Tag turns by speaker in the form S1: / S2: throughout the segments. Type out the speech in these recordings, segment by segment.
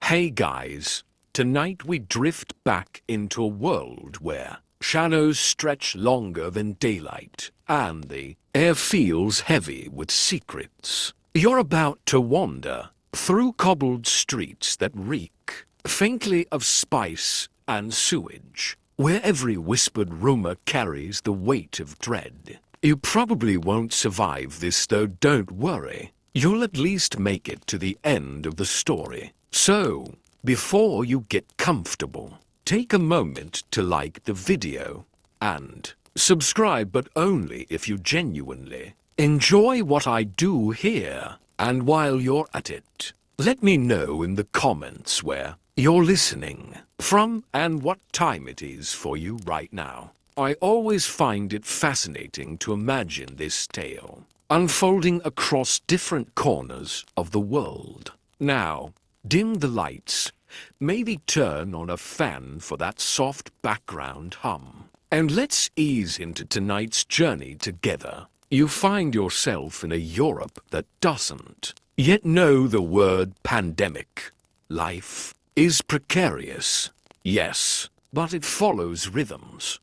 S1: Hey guys, tonight we drift back into a world where shadows stretch longer than daylight and the air feels heavy with secrets. You're about to wander through cobbled streets that reek faintly of spice and sewage, where every whispered rumor carries the weight of dread. You probably won't survive this, though don't worry. You'll at least make it to the end of the story. So, before you get comfortable, take a moment to like the video and subscribe, but only if you genuinely enjoy what I do here. And while you're at it, let me know in the comments where you're listening from and what time it is for you right now. I always find it fascinating to imagine this tale unfolding across different corners of the world. Now, dim the lights, maybe turn on a fan for that soft background hum, and let's ease into tonight's journey together. You find yourself in a Europe that doesn't yet know the word pandemic. Life is precarious, yes, but it follows rhythms.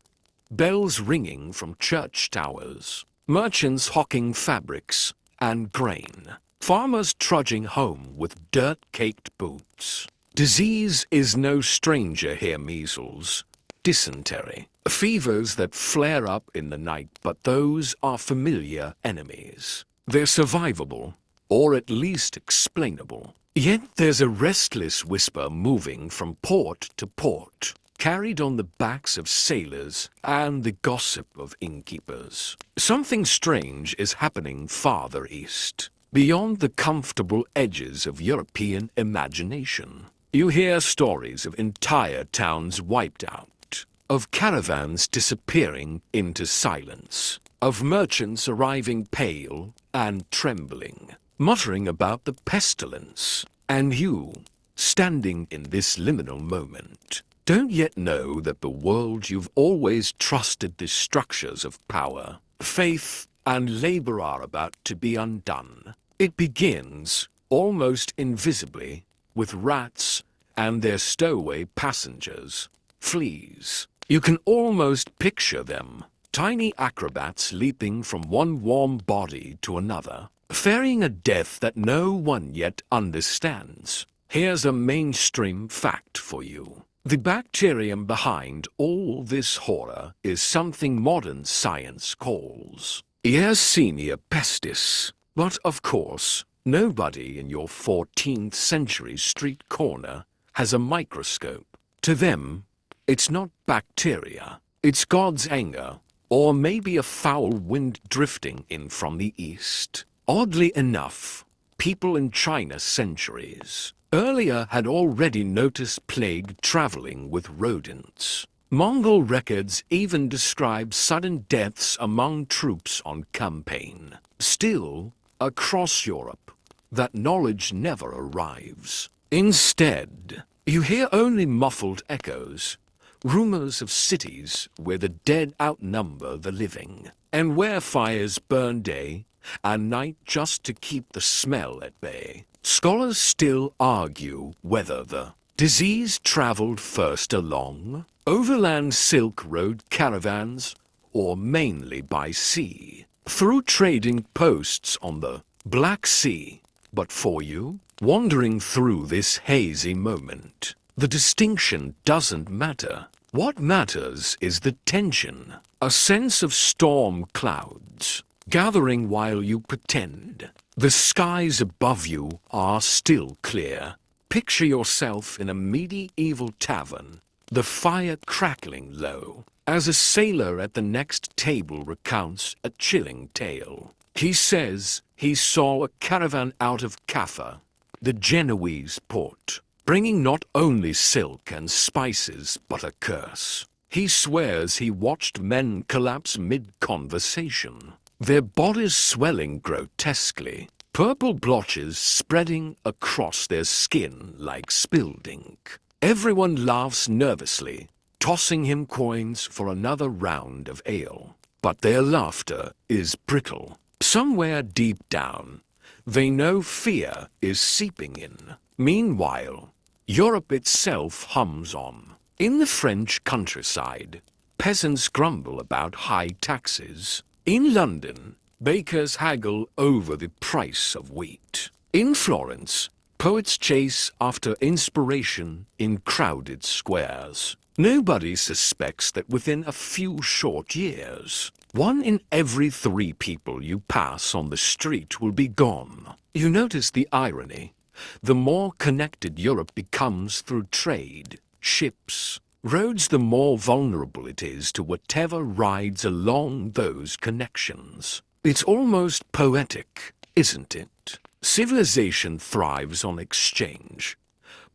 S1: Bells ringing from church towers, merchants hawking fabrics and grain, farmers trudging home with dirt-caked boots. Disease is no stranger here. Measles, dysentery, fevers that flare up in the night, but those are familiar enemies. They're survivable, or at least explainable. Yet there's a restless whisper moving from port to port, carried on the backs of sailors and the gossip of innkeepers. Something strange is happening farther east, beyond the comfortable edges of European imagination. You hear stories of entire towns wiped out, of caravans disappearing into silence, of merchants arriving pale and trembling, muttering about the pestilence. And you, standing in this liminal moment, don't yet know that the world you've always trusted, the structures of power, faith, and labor are about to be undone. It begins, almost invisibly, with rats and their stowaway passengers, fleas. You can almost picture them, tiny acrobats leaping from one warm body to another, fearing a death that no one yet understands. Here's a mainstream fact for you. The bacterium behind all this horror is something modern science calls Yersinia pestis. But of course, nobody in your 14th century street corner has a microscope. To them, it's not bacteria, it's God's anger, or maybe a foul wind drifting in from the east. Oddly enough, people in China centuries earlier had already noticed plague traveling with rodents. Mongol records even describe sudden deaths among troops on campaign. Still, across Europe, that knowledge never arrives. Instead, you hear only muffled echoes, rumors of cities where the dead outnumber the living, and where fires burn day and night just to keep the smell at bay. Scholars still argue whether the disease traveled first along overland Silk Road caravans or mainly by sea, through trading posts on the Black Sea. But for you, wandering through this hazy moment, the distinction doesn't matter. What matters is the tension, a sense of storm clouds gathering while you pretend the skies above you are still clear. Picture yourself in a medieval tavern, the fire crackling low, as a sailor at the next table recounts a chilling tale. He says he saw a caravan out of Caffa, the Genoese port, bringing not only silk and spices but a curse. He swears he watched men collapse mid-conversation, their bodies swelling grotesquely, purple blotches spreading across their skin like spilled ink. Everyone laughs nervously, tossing him coins for another round of ale. But their laughter is brittle. Somewhere deep down, they know fear is seeping in. Meanwhile, Europe itself hums on. In the French countryside, peasants grumble about high taxes. In London, bakers haggle over the price of wheat. In Florence, poets chase after inspiration in crowded squares. Nobody suspects that within a few short years, 1 in every 3 people you pass on the street will be gone. You notice the irony. The more connected Europe becomes through trade, ships, roads, the more vulnerable it is to whatever rides along those connections. It's almost poetic, isn't it? Civilization thrives on exchange,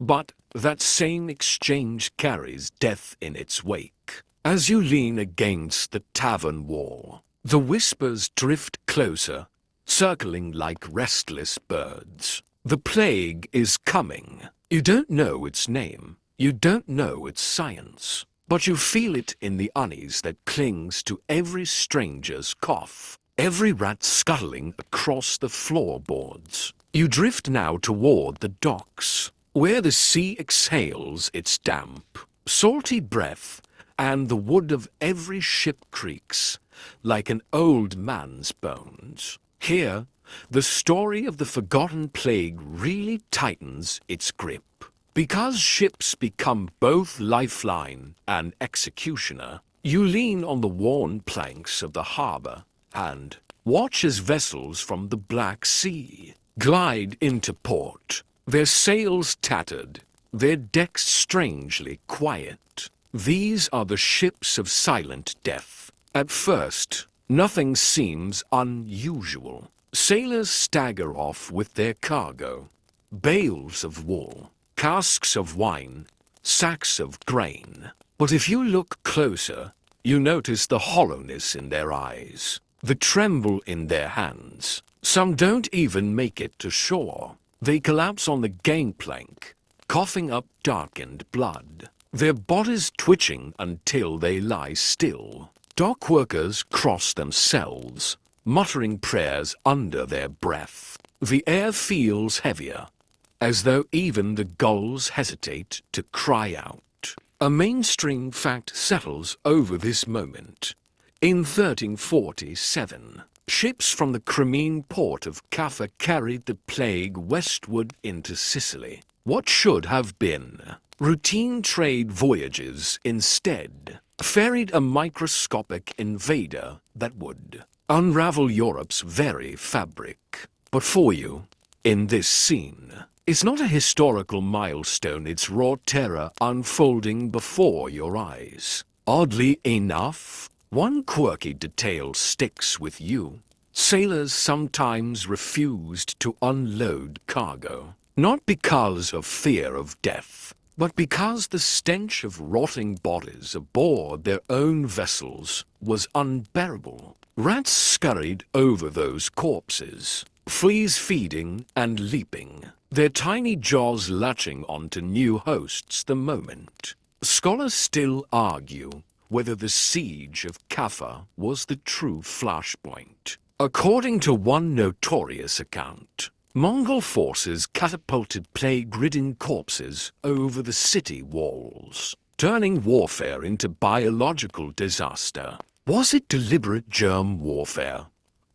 S1: but that same exchange carries death in its wake. As you lean against the tavern wall, the whispers drift closer, circling like restless birds. The plague is coming. You don't know its name, you don't know its science, but you feel it in the unease that clings to every stranger's cough, every rat scuttling across the floorboards. You drift now toward the docks, where the sea exhales its damp, salty breath, and the wood of every ship creaks like an old man's bones. Here, the story of the forgotten plague really tightens its grip. Because ships become both lifeline and executioner, you lean on the worn planks of the harbor and watch as vessels from the Black Sea glide into port, their sails tattered, their decks strangely quiet. These are the ships of silent death. At first, nothing seems unusual. Sailors stagger off with their cargo, bales of wool, casks of wine, sacks of grain. But if you look closer, you notice the hollowness in their eyes, the tremble in their hands. Some don't even make it to shore. They collapse on the gangplank, coughing up darkened blood, their bodies twitching until they lie still. Dock workers cross themselves, muttering prayers under their breath. The air feels heavier, as though even the gulls hesitate to cry out. A mainstream fact settles over this moment. In 1347, ships from the Crimean port of Caffa carried the plague westward into Sicily. What should have been routine trade voyages instead ferried a microscopic invader that would unravel Europe's very fabric. But for you, in this scene, it's not a historical milestone, it's raw terror unfolding before your eyes. Oddly enough, one quirky detail sticks with you. Sailors sometimes refused to unload cargo, not because of fear of death, but because the stench of rotting bodies aboard their own vessels was unbearable. Rats scurried over those corpses, fleas feeding and leaping, their tiny jaws latching onto new hosts the moment. Scholars still argue whether the siege of Caffa was the true flashpoint. According to one notorious account, Mongol forces catapulted plague-ridden corpses over the city walls, turning warfare into biological disaster. Was it deliberate germ warfare,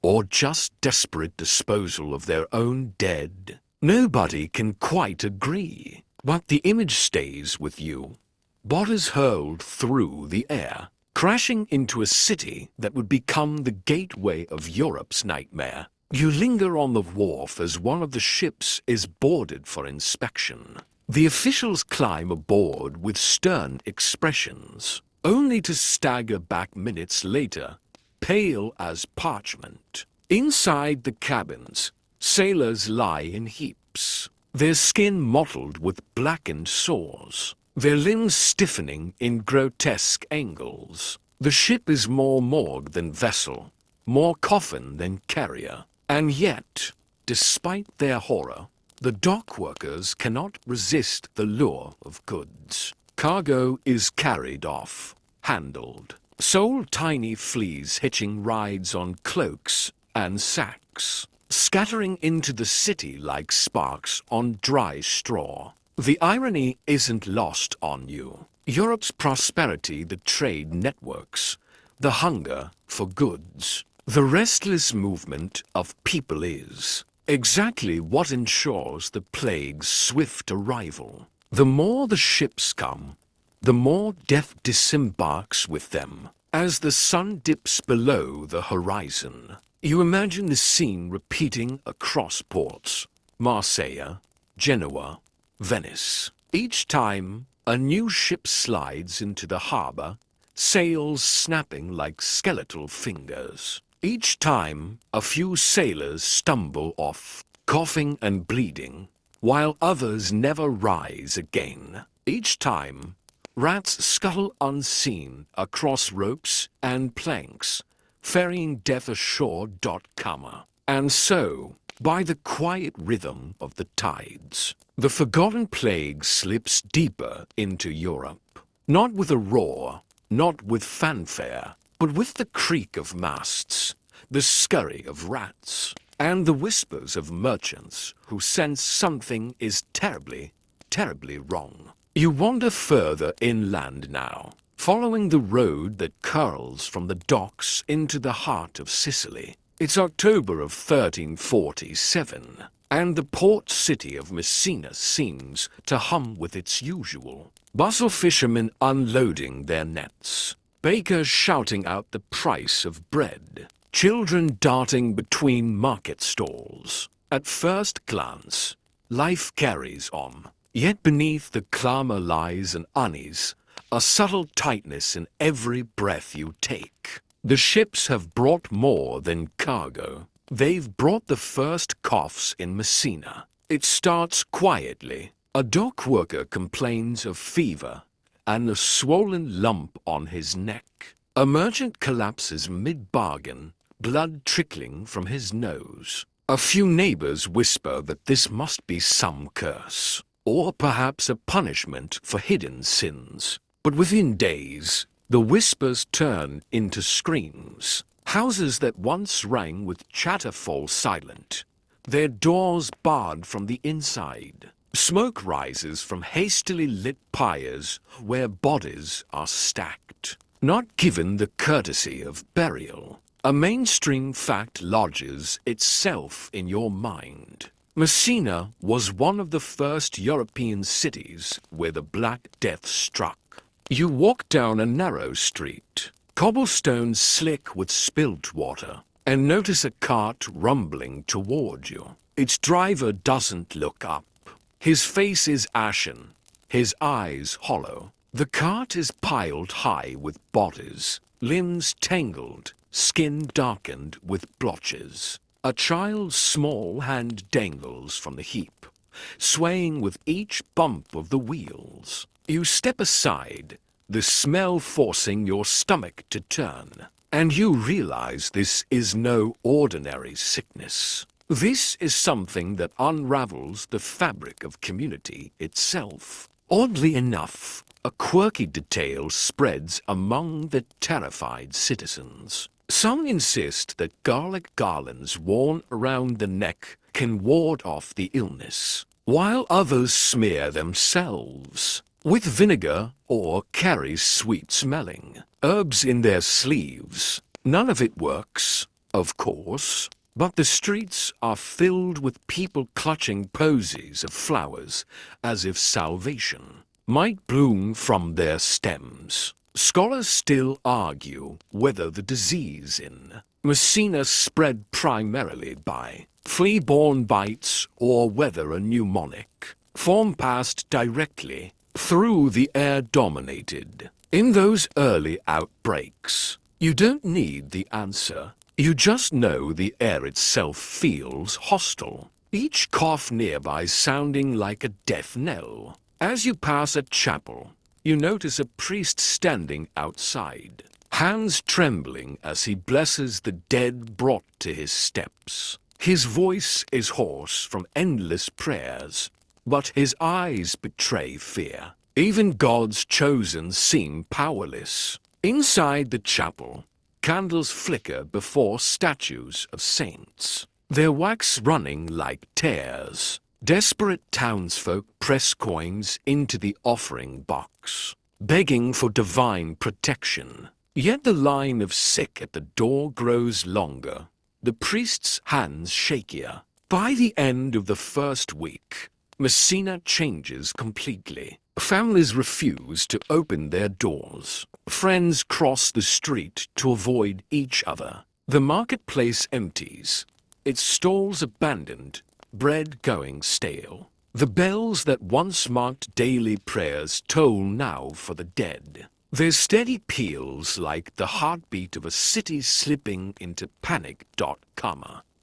S1: or just desperate disposal of their own dead? Nobody can quite agree, but the image stays with you. Bodies hurled through the air, crashing into a city that would become the gateway of Europe's nightmare. You linger on the wharf as one of the ships is boarded for inspection. The officials climb aboard with stern expressions, only to stagger back minutes later, pale as parchment. Inside the cabins, sailors lie in heaps, their skin mottled with blackened sores, their limbs stiffening in grotesque angles. The ship is more morgue than vessel, more coffin than carrier. And yet, despite their horror, the dock workers cannot resist the lure of goods. Cargo is carried off, handled, sold tiny fleas hitching rides on cloaks and sacks, scattering into the city like sparks on dry straw. The irony isn't lost on you. Europe's prosperity, the trade networks, the hunger for goods, the restless movement of people is exactly what ensures the plague's swift arrival. The more the ships come, the more death disembarks with them. As the sun dips below the horizon, you imagine the scene repeating across ports: Marseille, Genoa, Venice. Each time a new ship slides into the harbor, sails snapping like skeletal fingers. Each time a few sailors stumble off, coughing and bleeding, while others never rise again. Each time rats scuttle unseen across ropes and planks, ferrying death ashore. Comma. And so, by the quiet rhythm of the tides, the forgotten plague slips deeper into Europe. Not with a roar, not with fanfare, but with the creak of masts, the scurry of rats, and the whispers of merchants who sense something is terribly, terribly wrong. You wander further inland now, following the road that curls from the docks into the heart of Sicily. It's October of 1347, and the port city of Messina seems to hum with its usual bustle. Fishermen unloading their nets, bakers shouting out the price of bread, children darting between market stalls. At first glance, life carries on. Yet beneath the clamor lies an unease, a subtle tightness in every breath you take. The ships have brought more than cargo. They've brought the first coughs in Messina. It starts quietly. A dock worker complains of fever and a swollen lump on his neck. A merchant collapses mid-bargain, blood trickling from his nose. A few neighbors whisper that this must be some curse, or perhaps a punishment for hidden sins. But within days, the whispers turn into screams. Houses that once rang with chatter fall silent, their doors barred from the inside. Smoke rises from hastily lit pyres where bodies are stacked, not given the courtesy of burial. A mainstream fact lodges itself in your mind. Messina was one of the first European cities where the Black Death struck. You walk down a narrow street, cobblestones slick with spilt water, and notice a cart rumbling toward you. Its driver doesn't look up. His face is ashen, his eyes hollow. The cart is piled high with bodies, limbs tangled, skin darkened with blotches. A child's small hand dangles from the heap, swaying with each bump of the wheels. You step aside, the smell forcing your stomach to turn, and you realize this is no ordinary sickness. This is something that unravels the fabric of community itself. Oddly enough, a quirky detail spreads among the terrified citizens. Some insist that garlic garlands worn around the neck can ward off the illness, while others smear themselves with vinegar or carry sweet-smelling herbs in their sleeves. None of it works, of course, but the streets are filled with people clutching posies of flowers as if salvation might bloom from their stems. Scholars still argue whether the disease in Messina spread primarily by flea-borne bites or whether a pneumonic form passed directly through the air dominated. In those early outbreaks, you don't need the answer. You just know the air itself feels hostile, each cough nearby sounding like a death knell. As you pass a chapel, you notice a priest standing outside, hands trembling as he blesses the dead brought to his steps. His voice is hoarse from endless prayers, but his eyes betray fear. Even God's chosen seem powerless. Inside the chapel, candles flicker before statues of saints, their wax running like tears. Desperate townsfolk press coins into the offering box, begging for divine protection. Yet the line of sick at the door grows longer, the priest's hands shakier. By the end of the first week, Messina changes completely. Families refuse to open their doors. Friends cross the street to avoid each other. The marketplace empties, its stalls abandoned, bread going stale. The bells that once marked daily prayers toll now for the dead. Their steady peals like the heartbeat of a city slipping into panic.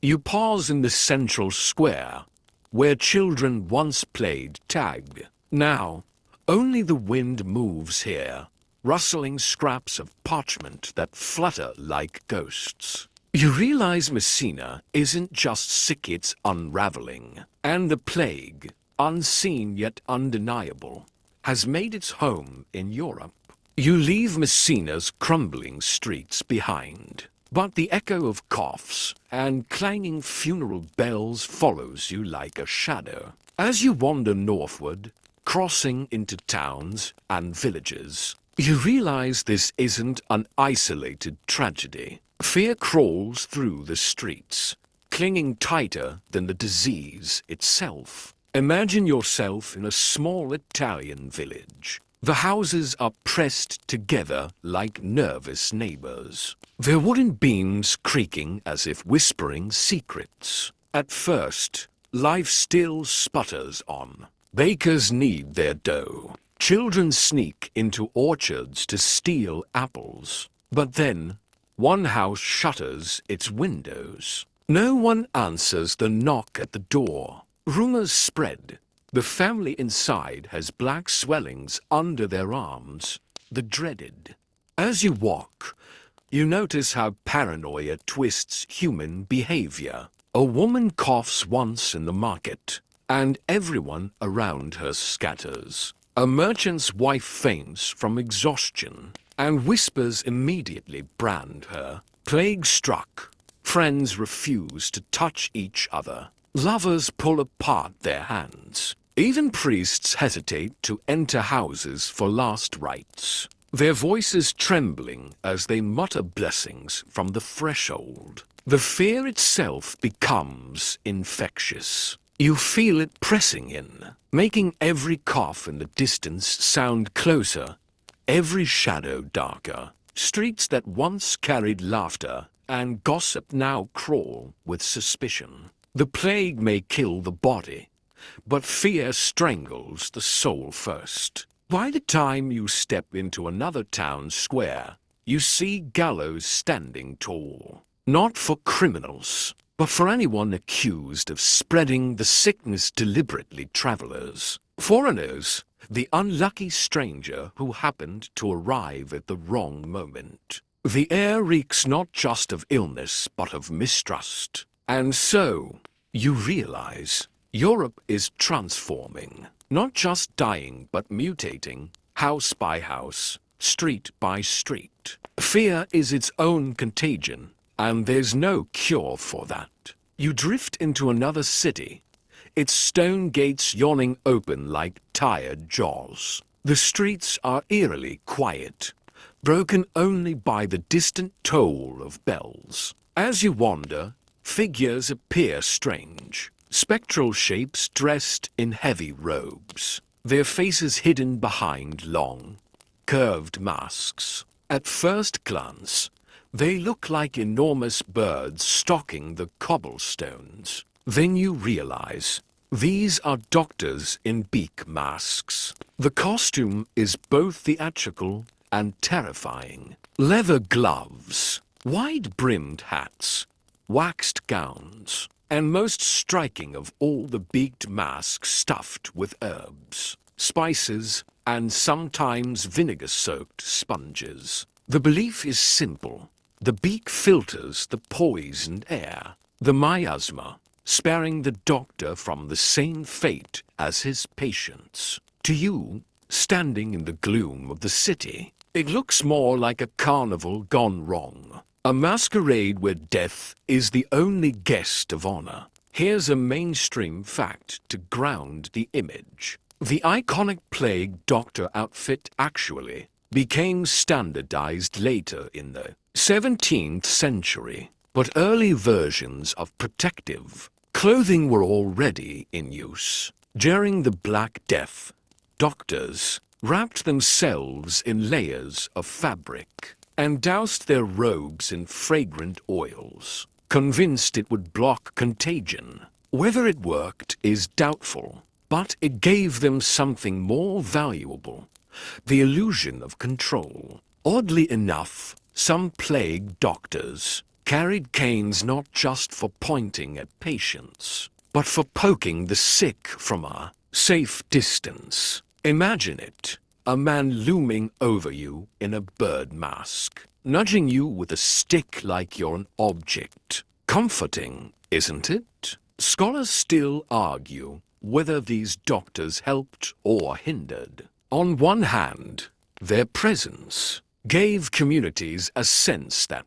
S1: You pause in the central square, where children once played tag. Now, only the wind moves here, rustling scraps of parchment that flutter like ghosts. You realize Messina isn't just sick, it's unraveling. And the plague, unseen yet undeniable, has made its home in Europe. You leave Messina's crumbling streets behind, but the echo of coughs and clanging funeral bells follows you like a shadow. As you wander northward, crossing into towns and villages, you realize this isn't an isolated tragedy. Fear crawls through the streets, clinging tighter than the disease itself. Imagine yourself in a small Italian village. The houses are pressed together like nervous neighbors, their wooden beams creaking as if whispering secrets. At first, life still sputters on. Bakers knead their dough. Children sneak into orchards to steal apples. But then, one house shutters its windows. No one answers the knock at the door. Rumors spread. The family inside has black swellings under their arms, the dreaded. As you walk, you notice how paranoia twists human behavior. A woman coughs once in the market, and everyone around her scatters. A merchant's wife faints from exhaustion, and whispers immediately brand her. Plague struck. Friends refuse to touch each other. Lovers pull apart their hands. Even priests hesitate to enter houses for last rites, their voices trembling as they mutter blessings from the threshold. The fear itself becomes infectious. You feel it pressing in, making every cough in the distance sound closer, every shadow darker. Streets that once carried laughter and gossip now crawl with suspicion. The plague may kill the body, but fear strangles the soul first. By the time you step into another town square, you see gallows standing tall. Not for criminals, but for anyone accused of spreading the sickness deliberately. Travelers, foreigners, the unlucky stranger who happened to arrive at the wrong moment. The air reeks not just of illness, but of mistrust. And so, you realize Europe is transforming, not just dying but mutating, house by house, street by street. Fear is its own contagion, and there's no cure for that. You drift into another city, its stone gates yawning open like tired jaws. The streets are eerily quiet, broken only by the distant toll of bells. As you wander, figures appear strange. Spectral shapes dressed in heavy robes, their faces hidden behind long, curved masks. At first glance, they look like enormous birds stalking the cobblestones. Then you realize these are doctors in beak masks. The costume is both theatrical and terrifying. Leather gloves, wide-brimmed hats, waxed gowns, and most striking of all, the beaked mask stuffed with herbs, spices, and sometimes vinegar-soaked sponges. The belief is simple. The beak filters the poisoned air, the miasma, sparing the doctor from the same fate as his patients. To you, standing in the gloom of the city, it looks more like a carnival gone wrong. A masquerade where death is the only guest of honor. Here's a mainstream fact to ground the image. The iconic plague doctor outfit actually became standardized later in the 17th century, but early versions of protective clothing were already in use. During the Black Death, doctors wrapped themselves in layers of fabric and doused their robes in fragrant oils, convinced it would block contagion. Whether it worked is doubtful, but it gave them something more valuable: the illusion of control. Oddly enough, some plague doctors carried canes not just for pointing at patients, but for poking the sick from a safe distance. Imagine it: a man looming over you in a bird mask, nudging you with a stick like you're an object. Comforting, isn't it? Scholars still argue whether these doctors helped or hindered. On one hand, their presence gave communities a sense that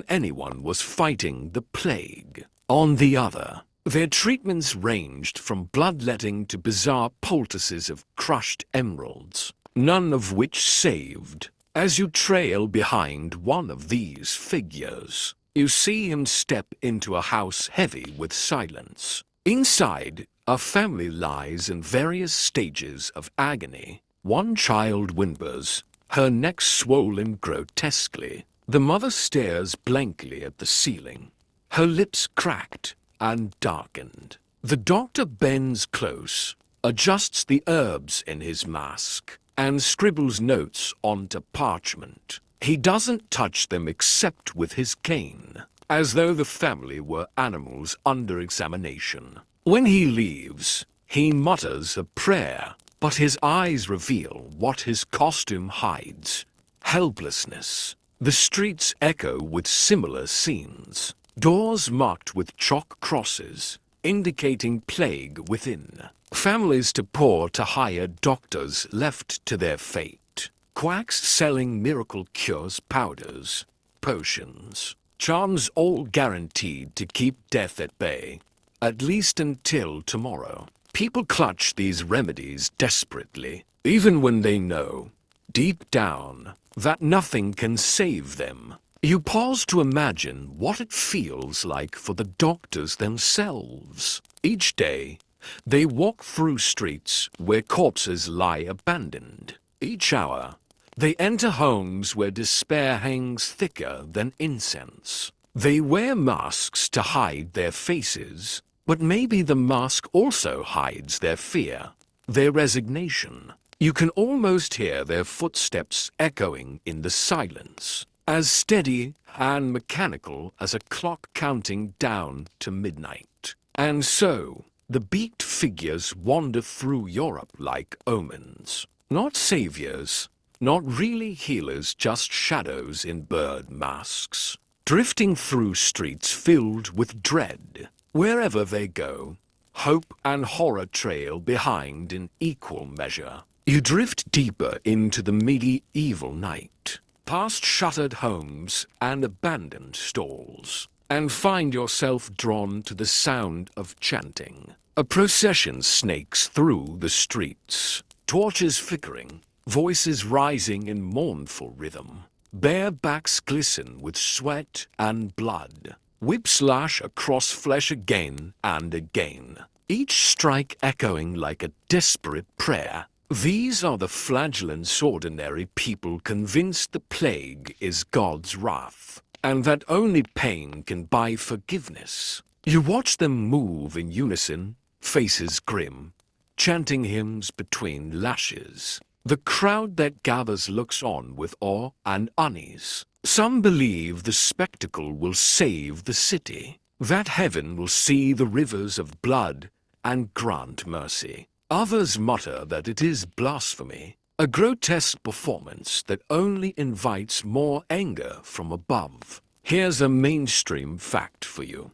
S1: anyone was fighting the plague. On the other, their treatments ranged from bloodletting to bizarre poultices of crushed emeralds, none of which saved. As you trail behind one of these figures, you see him step into a house heavy with silence. Inside, a family lies in various stages of agony. One child whimpers, her neck swollen grotesquely. The mother stares blankly at the ceiling, her lips cracked and darkened. The doctor bends close, adjusts the herbs in his mask, and scribbles notes onto parchment. He doesn't touch them except with his cane, as though the family were animals under examination. When he leaves, he mutters a prayer, but his eyes reveal what his costume hides: helplessness. The streets echo with similar scenes. Doors marked with chalk crosses, indicating plague within. Families too poor to hire doctors left to their fate. Quacks selling miracle cures, powders, potions, charms, all guaranteed to keep death at bay, at least until tomorrow. People clutch these remedies desperately, even when they know, deep down, that nothing can save them. You pause to imagine what it feels like for the doctors themselves. Each day, they walk through streets where corpses lie abandoned. Each hour, they enter homes where despair hangs thicker than incense. They wear masks to hide their faces, but maybe the mask also hides their fear, their resignation. You can almost hear their footsteps echoing in the silence, as steady and mechanical as a clock counting down to midnight. And so, the beaked figures wander through Europe like omens. Not saviors, not really healers, just shadows in bird masks, drifting through streets filled with dread. Wherever they go, hope and horror trail behind in equal measure. You drift deeper into the medieval night, past shuttered homes and abandoned stalls, and find yourself drawn to the sound of chanting. A procession snakes through the streets, torches flickering, voices rising in mournful rhythm. Bare backs glisten with sweat and blood. Whips lash across flesh again and again, each strike echoing like a desperate prayer. These are the flagellants ordinary people convinced the plague is God's wrath, and that only pain can buy forgiveness. You watch them move in unison, faces grim, chanting hymns between lashes. The crowd that gathers looks on with awe and unease. Some believe the spectacle will save the city, that heaven will see the rivers of blood and grant mercy. Others mutter that it is blasphemy, a grotesque performance that only invites more anger from above. Here's a mainstream fact for you.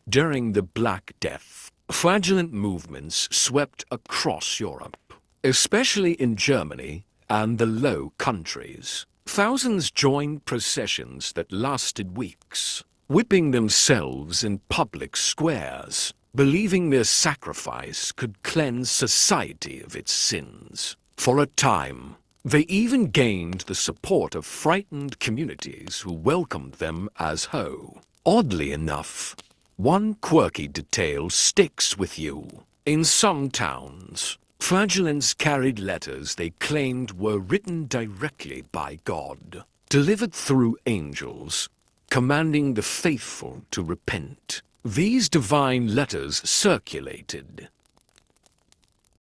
S1: During the Black Death, fraudulent movements swept across Europe, especially in Germany and the Low Countries. Thousands joined processions that lasted weeks, whipping themselves in public squares, believing their sacrifice could cleanse society of its sins. For a time, they even gained the support of frightened communities who welcomed them as ho. Oddly enough, one quirky detail sticks with you. In some towns, flagellants carried letters they claimed were written directly by God, delivered through angels, commanding the faithful to repent. These divine letters circulated,